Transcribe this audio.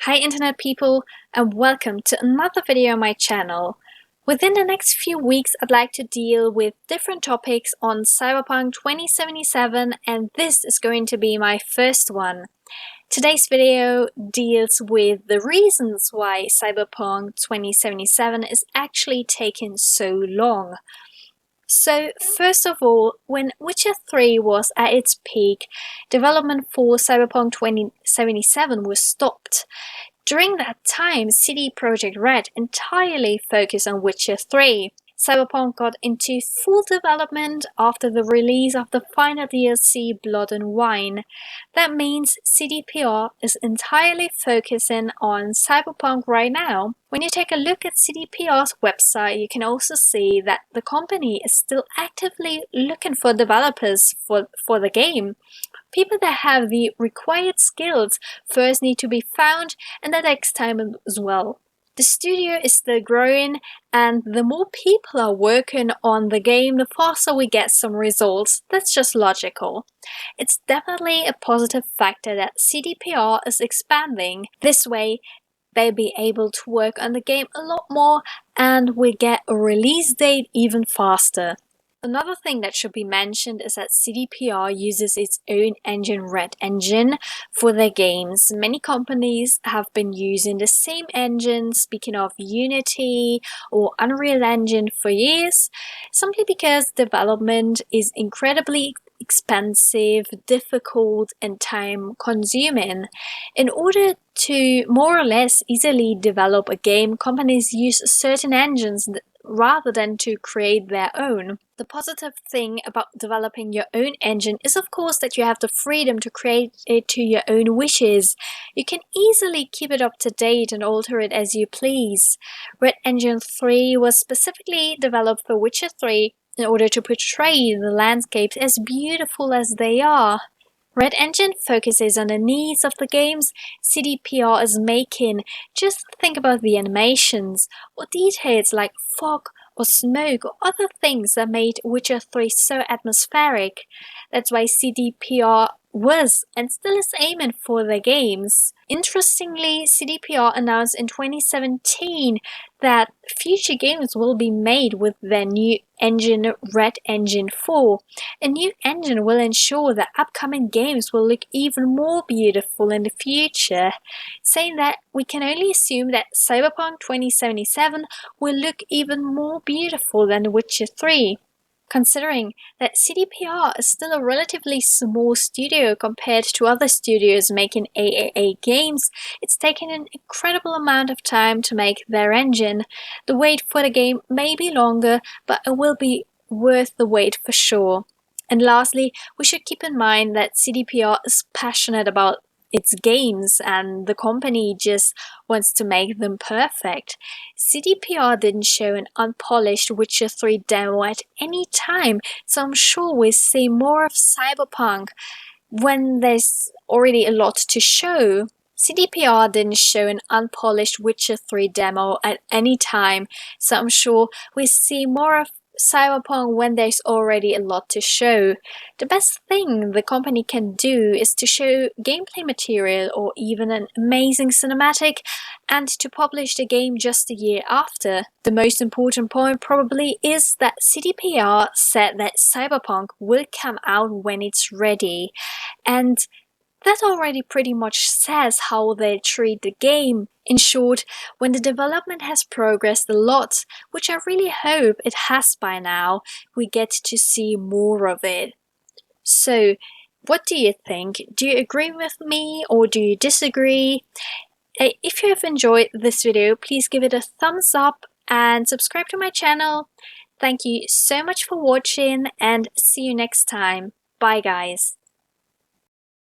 Hi internet people, and welcome to another video on my channel. Within the next few weeks I'd like to deal with different topics on Cyberpunk 2077, and this is going to be my first one. Today's video deals with the reasons why Cyberpunk 2077 is actually taking so long. So first of all, when Witcher 3 was at its peak, development for Cyberpunk 2077 was stopped. During that time, CD Projekt Red entirely focused on Witcher 3. Cyberpunk got into full development after the release of the final DLC Blood and Wine. That means CDPR is entirely focusing on Cyberpunk right now. When you take a look at CDPR's website, you can also see that the company is still actively looking for developers for the game. People that have the required skills first need to be found, and that takes time as well. The studio is still growing, and the more people are working on the game, the faster we get some results. That's just logical. It's definitely a positive factor that CDPR is expanding. This way, they'll be able to work on the game a lot more, and we get a release date even faster. Another thing that should be mentioned is that CDPR uses its own engine, RedEngine, for their games. Many companies have been using the same engine, speaking of Unity or Unreal Engine, for years, simply because development is incredibly expensive, difficult, and time-consuming. In order to more or less easily develop a game, companies use certain engines rather than to create their own. The positive thing about developing your own engine is of course that you have the freedom to create it to your own wishes. You can easily keep it up to date and alter it as you please. RedEngine 3 was specifically developed for Witcher 3 in order to portray the landscapes as beautiful as they are. RedEngine focuses on the needs of the games CDPR is making. Just think about the animations, or details like fog or smoke or other things that made Witcher 3 so atmospheric. That's why CDPR was and still is aiming for their games. Interestingly, CDPR announced in 2017 that future games will be made with their new engine, RedEngine 4. A new engine will ensure that upcoming games will look even more beautiful in the future, saying that we can only assume that Cyberpunk 2077 will look even more beautiful than The Witcher 3. Considering that CDPR is still a relatively small studio compared to other studios making AAA games, it's taken an incredible amount of time to make their engine. The wait for the game may be longer, but it will be worth the wait for sure. And lastly, we should keep in mind that CDPR is passionate about its games, and the company just wants to make them perfect. CDPR didn't show an unpolished Witcher 3 demo at any time, so I'm sure we'll see more of Cyberpunk when there's already a lot to show. CDPR didn't show an unpolished Witcher 3 demo at any time, so I'm sure we'll see more of Cyberpunk when there's already a lot to show. The best thing the company can do is to show gameplay material or even an amazing cinematic, and to publish the game just a year after. The most important point probably is that CDPR said that Cyberpunk will come out when it's ready, and that already pretty much says how they treat the game. In short, when the development has progressed a lot, which I really hope it has by now, we get to see more of it. So, what do you think? Do you agree with me or do you disagree? If you have enjoyed this video, please give it a thumbs up and subscribe to my channel. Thank you so much for watching, and see you next time. Bye guys.